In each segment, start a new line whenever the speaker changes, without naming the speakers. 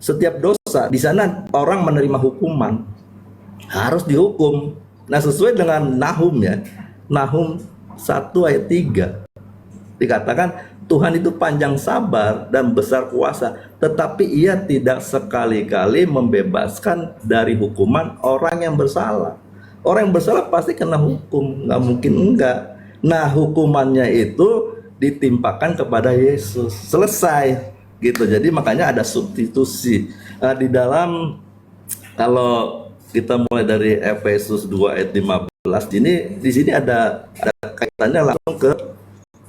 Setiap dosa di sana orang menerima hukuman, harus dihukum. Nah, sesuai dengan Nahum ya. Nahum 1 ayat 3 dikatakan Tuhan itu panjang sabar dan besar kuasa, tetapi ia tidak sekali-kali membebaskan dari hukuman orang yang bersalah. Orang yang bersalah pasti kena hukum, nggak mungkin enggak. Nah, hukumannya itu ditimpakan kepada Yesus, selesai gitu. Jadi makanya ada substitusi di dalam, kalau kita mulai dari Efesus 2 ayat 15 ini, di sini ada kaitannya langsung ke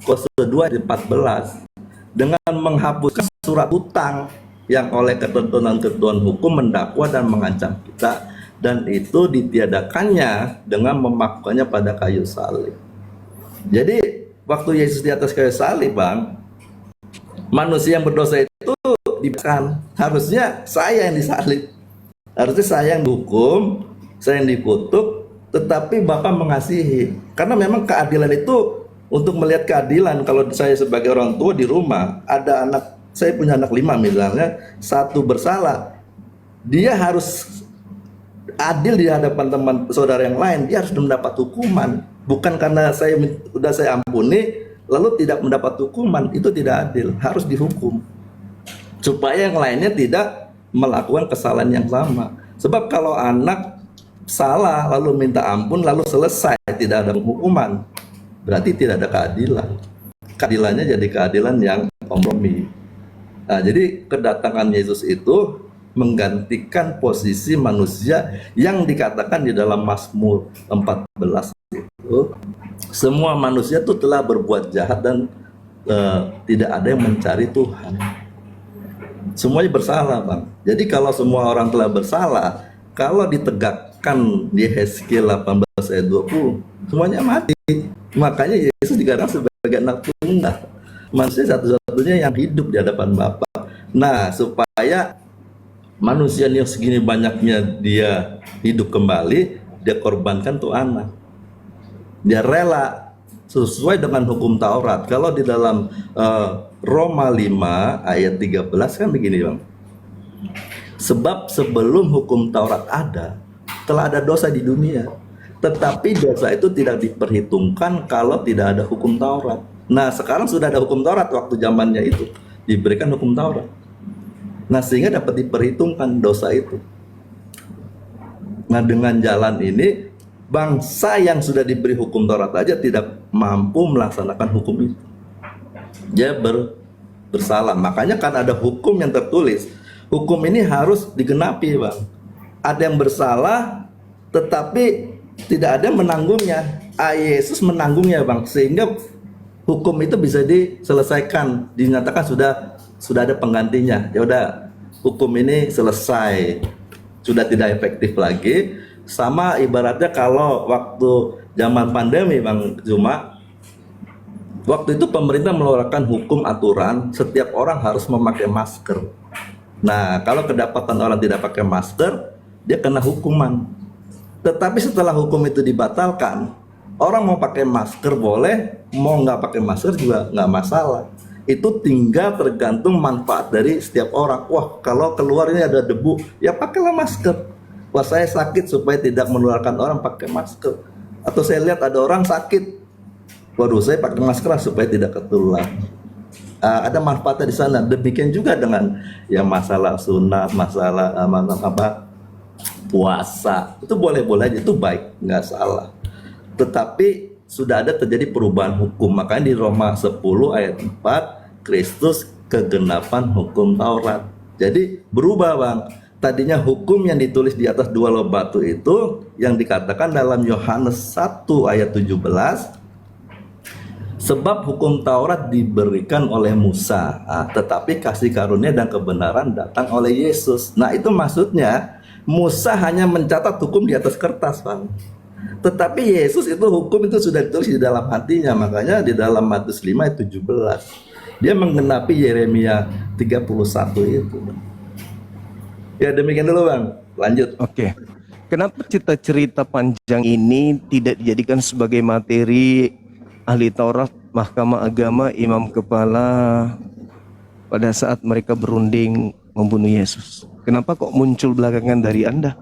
Kolose 2 ayat 14 dengan menghapuskan surat hutang yang oleh ketentuan-ketentuan hukum mendakwa dan mengancam kita, dan itu ditiadakannya dengan memakukannya pada kayu salib. Jadi waktu Yesus di atas kayu salib, Bang, manusia yang berdosa itu dibebaskan. Harusnya saya yang disalib, harusnya saya yang dihukum, saya yang dikutuk, tetapi Bapa mengasihi. Karena memang keadilan itu, untuk melihat keadilan, kalau saya sebagai orang tua di rumah ada anak, saya punya anak 5 misalnya, satu bersalah, dia harus adil di hadapan teman saudara yang lain, dia harus mendapat hukuman. Bukan karena saya ampuni lalu tidak mendapat hukuman, itu tidak adil, harus dihukum supaya yang lainnya tidak melakukan kesalahan yang sama. Sebab kalau anak salah lalu minta ampun lalu selesai, tidak ada hukuman, berarti tidak ada keadilan. Keadilannya jadi keadilan yang kompromi. Nah, jadi kedatangan Yesus itu menggantikan posisi manusia yang dikatakan di dalam Mazmur 14 itu, semua manusia itu telah berbuat jahat dan tidak ada yang mencari Tuhan. Semuanya bersalah, Bang. Jadi kalau semua orang telah bersalah, kalau ditegakkan di Hezkiel 18 ayat 20, semuanya mati. Makanya Yesus digarang sebagai anak tunggal, manusia satu-satunya yang hidup di hadapan Bapa. Nah, supaya manusia yang segini banyaknya dia hidup kembali, dia korbankan tuh anak. Dia rela sesuai dengan hukum Taurat. Kalau di dalam Roma 5 ayat 13 kan begini, Bang. Sebab sebelum hukum Taurat ada, telah ada dosa di dunia. Tetapi dosa itu tidak diperhitungkan kalau tidak ada hukum Taurat. Nah, sekarang sudah ada hukum Taurat, waktu zamannya itu diberikan hukum Taurat. Nah, sehingga dapat diperhitungkan dosa itu. Nah, dengan jalan ini, bangsa yang sudah diberi hukum Taurat aja tidak mampu melaksanakan hukum itu. Dia bersalah. Makanya kan ada hukum yang tertulis. Hukum ini harus digenapi, Bang. Ada yang bersalah, tetapi tidak ada yang menanggungnya. Yesus menanggungnya, Bang. Sehingga hukum itu bisa diselesaikan, dinyatakan sudah ada penggantinya. Ya udah, hukum ini selesai, sudah tidak efektif lagi. Sama ibaratnya kalau waktu zaman pandemi, Bang Zuma, waktu itu pemerintah mengeluarkan hukum aturan setiap orang harus memakai masker. Nah, kalau kedapatan orang tidak pakai masker, dia kena hukuman. Tetapi setelah hukum itu dibatalkan, orang mau pakai masker boleh, mau nggak pakai masker juga nggak masalah. Itu tinggal tergantung manfaat dari setiap orang. Wah, kalau keluar ini ada debu, ya pakailah masker. Wah, saya sakit, supaya tidak menularkan orang, pakai masker. Atau saya lihat ada orang sakit, waduh, saya pakai masker supaya tidak ketular. Ada manfaatnya di sana. Demikian juga dengan yang masalah sunat, masalah puasa, itu boleh-boleh aja, itu baik, nggak salah. Tetapi sudah ada terjadi perubahan hukum. Makanya di Roma 10 ayat 4, Kristus kegenapan hukum Taurat. Jadi berubah, Bang. Tadinya hukum yang ditulis di atas 2 loh batu itu, yang dikatakan dalam Yohanes 1 ayat 17, sebab hukum Taurat diberikan oleh Musa, tetapi kasih karunia dan kebenaran datang oleh Yesus. Nah, itu maksudnya Musa hanya mencatat hukum di atas kertas, Bang. Tetapi Yesus itu hukum itu sudah ditulis di dalam hatinya. Makanya di dalam Matius 5 ayat 17, dia menggenapi Yeremia 31 itu. Ya, demikian dulu, Bang. Lanjut.
Oke. Kenapa cerita panjang ini tidak dijadikan sebagai materi ahli Taurat, mahkamah agama, imam kepala pada saat mereka berunding membunuh Yesus? Kenapa kok muncul belakangan dari Anda?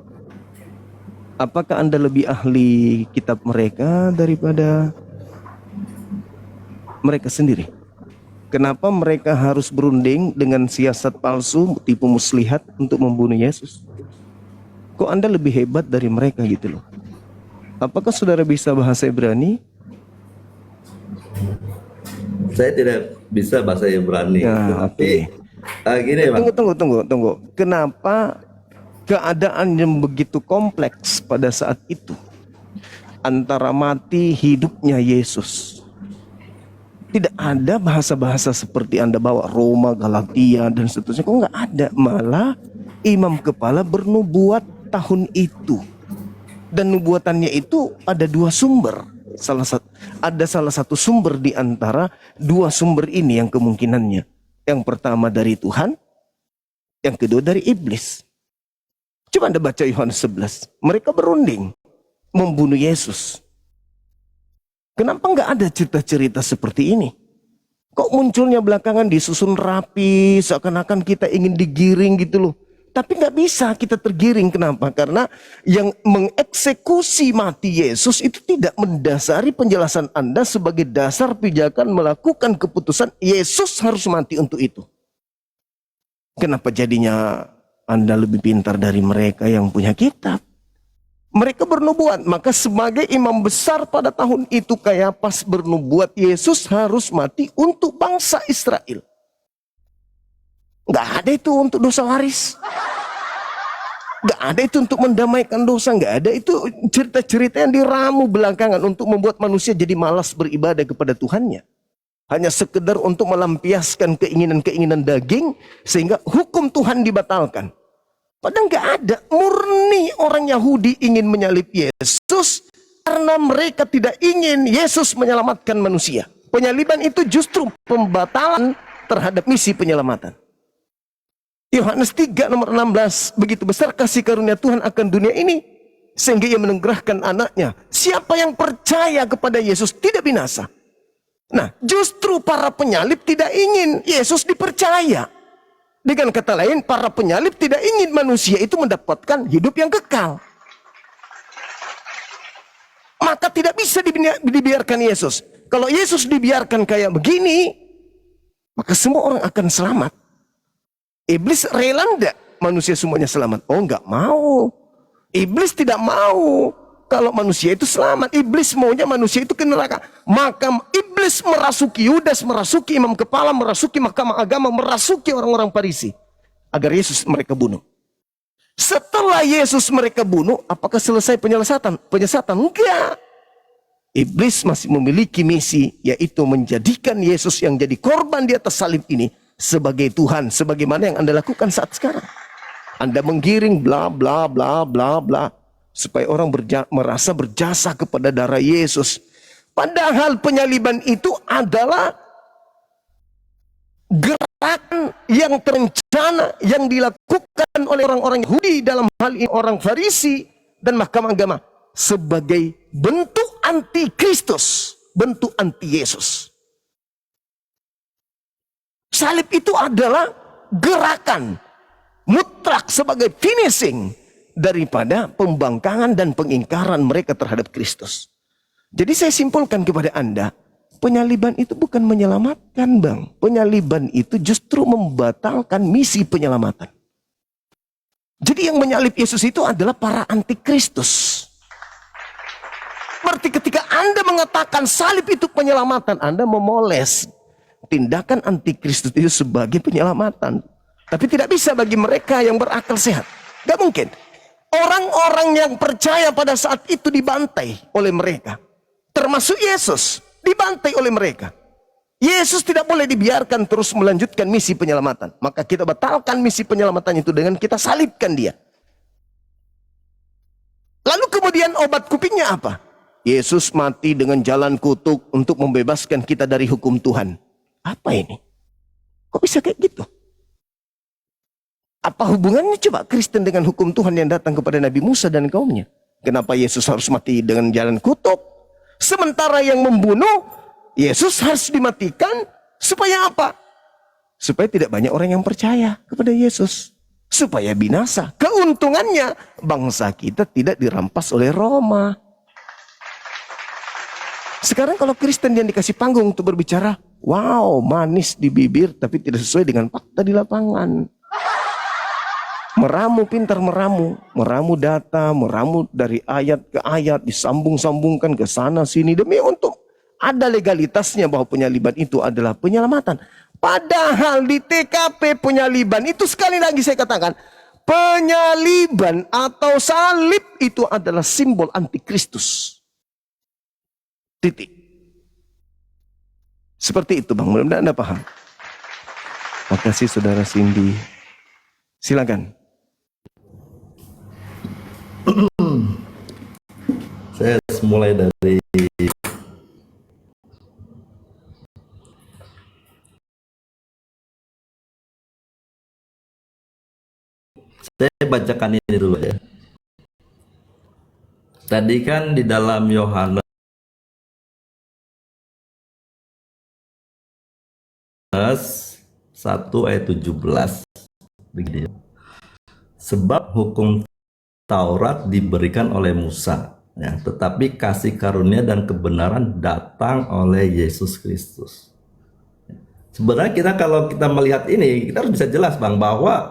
Apakah Anda lebih ahli kitab mereka daripada mereka sendiri? Kenapa mereka harus berunding dengan siasat palsu, tipu muslihat untuk membunuh Yesus? Kok Anda lebih hebat dari mereka gitu loh? Apakah saudara bisa bahasa Ibrani?
Saya tidak bisa bahasa Ibrani.
Ya,
Tapi gini Bang.
Tunggu. Kenapa keadaan yang begitu kompleks pada saat itu antara mati hidupnya Yesus? Tidak ada bahasa-bahasa seperti Anda bawa Roma, Galatia dan seterusnya. Kok nggak ada? Malah imam kepala bernubuat tahun itu. Dan nubuatannya itu ada dua sumber. Ada salah satu sumber di antara dua sumber ini yang kemungkinannya. Yang pertama dari Tuhan, yang kedua dari iblis. Coba Anda baca Yohanes 11. Mereka berunding membunuh Yesus. Kenapa nggak ada cerita-cerita seperti ini? Kok munculnya belakangan disusun rapi, seakan-akan kita ingin digiring gitu loh. Tapi nggak bisa kita tergiring. Kenapa? Karena yang mengeksekusi mati Yesus itu tidak mendasari penjelasan Anda sebagai dasar pijakan melakukan keputusan Yesus harus mati untuk itu. Kenapa jadinya Anda lebih pintar dari mereka yang punya kitab? Mereka bernubuat, maka sebagai imam besar pada tahun itu Kayafas bernubuat Yesus harus mati untuk bangsa Israel. Nggak ada itu untuk dosa waris. Nggak ada itu untuk mendamaikan dosa. Nggak ada itu cerita-cerita yang diramu belakangan untuk membuat manusia jadi malas beribadah kepada Tuhannya. Hanya sekedar untuk melampiaskan keinginan-keinginan daging sehingga hukum Tuhan dibatalkan. Padahal nggak ada. Murni orang Yahudi ingin menyalib Yesus karena mereka tidak ingin Yesus menyelamatkan manusia. Penyaliban itu justru pembatalan terhadap misi penyelamatan. Yohanes 3 nomor 16. Begitu besar kasih karunia Tuhan akan dunia ini sehingga ia menenggerahkan anaknya. Siapa yang percaya kepada Yesus tidak binasa. Nah, justru para penyalib tidak ingin Yesus dipercaya. Dengan kata lain, para penyalib tidak ingin manusia itu mendapatkan hidup yang kekal. Maka tidak bisa dibiarkan Yesus. Kalau Yesus dibiarkan kayak begini, maka semua orang akan selamat. Iblis rela enggak manusia semuanya selamat? Oh, enggak mau. Iblis tidak mau kalau manusia itu selamat. Iblis maunya manusia itu ke neraka. Maka iblis merasuki Yudas, merasuki imam kepala, merasuki mahkamah agama, merasuki orang-orang Farisi agar Yesus mereka bunuh. Setelah Yesus mereka bunuh, apakah selesai penyesatan? Enggak. Iblis masih memiliki misi, yaitu menjadikan Yesus yang jadi korban di atas salib ini sebagai Tuhan, sebagaimana yang Anda lakukan saat sekarang. Anda menggiring bla bla bla bla bla supaya orang merasa berjasa kepada darah Yesus. Padahal penyaliban itu adalah gerakan yang terencana yang dilakukan oleh orang-orang Yahudi, dalam hal ini orang Farisi dan mahkamah agama, sebagai bentuk anti Kristus, bentuk anti Yesus. Salib itu adalah gerakan mutlak sebagai finishing daripada pembangkangan dan pengingkaran mereka terhadap Kristus. Jadi saya simpulkan kepada Anda, penyaliban itu bukan menyelamatkan, Bang. Penyaliban itu justru membatalkan misi penyelamatan. Jadi yang menyalib Yesus itu adalah para antikristus. Berarti ketika Anda mengatakan salib itu penyelamatan, Anda memoles tindakan antikristus itu sebagai penyelamatan. Tapi tidak bisa bagi mereka yang berakal sehat. Gak mungkin. Orang-orang yang percaya pada saat itu dibantai oleh mereka. Termasuk Yesus dibantai oleh mereka. Yesus tidak boleh dibiarkan terus melanjutkan misi penyelamatan. Maka kita batalkan misi penyelamatan itu dengan kita salibkan dia. Lalu kemudian obat kupingnya apa? Yesus mati dengan jalan kutuk untuk membebaskan kita dari hukum Tuhan. Apa ini? Kok bisa kayak gitu? Apa hubungannya coba Kristen dengan hukum Tuhan yang datang kepada Nabi Musa dan kaumnya? Kenapa Yesus harus mati dengan jalan kutuk? Sementara yang membunuh, Yesus harus dimatikan supaya apa? supaya tidak banyak orang yang percaya kepada Yesus, supaya binasa. Keuntungannya bangsa kita tidak dirampas oleh Roma. Sekarang kalau Kristen yang dikasih panggung untuk berbicara, wow, manis di bibir tapi tidak sesuai dengan fakta di lapangan. Meramu, pintar meramu. Meramu data, meramu dari ayat ke ayat, disambung-sambungkan ke sana sini demi untuk ada legalitasnya bahwa penyaliban itu adalah penyelamatan. Padahal di TKP penyaliban itu, sekali lagi saya katakan, penyaliban atau salib itu adalah simbol antikristus. Titik. Seperti itu Bang, mudah-mudahan Anda paham. Makasih Saudara Cindy. Silakan.
Saya mulai dari saya bacakan ini dulu ya. Tadi kan di dalam Yohanes 1 ayat 17 begini. Sebab hukum Taurat diberikan oleh Musa, ya, tetapi kasih karunia dan kebenaran datang oleh Yesus Kristus. Sebenarnya kalau kita melihat ini, kita harus bisa jelas Bang, bahwa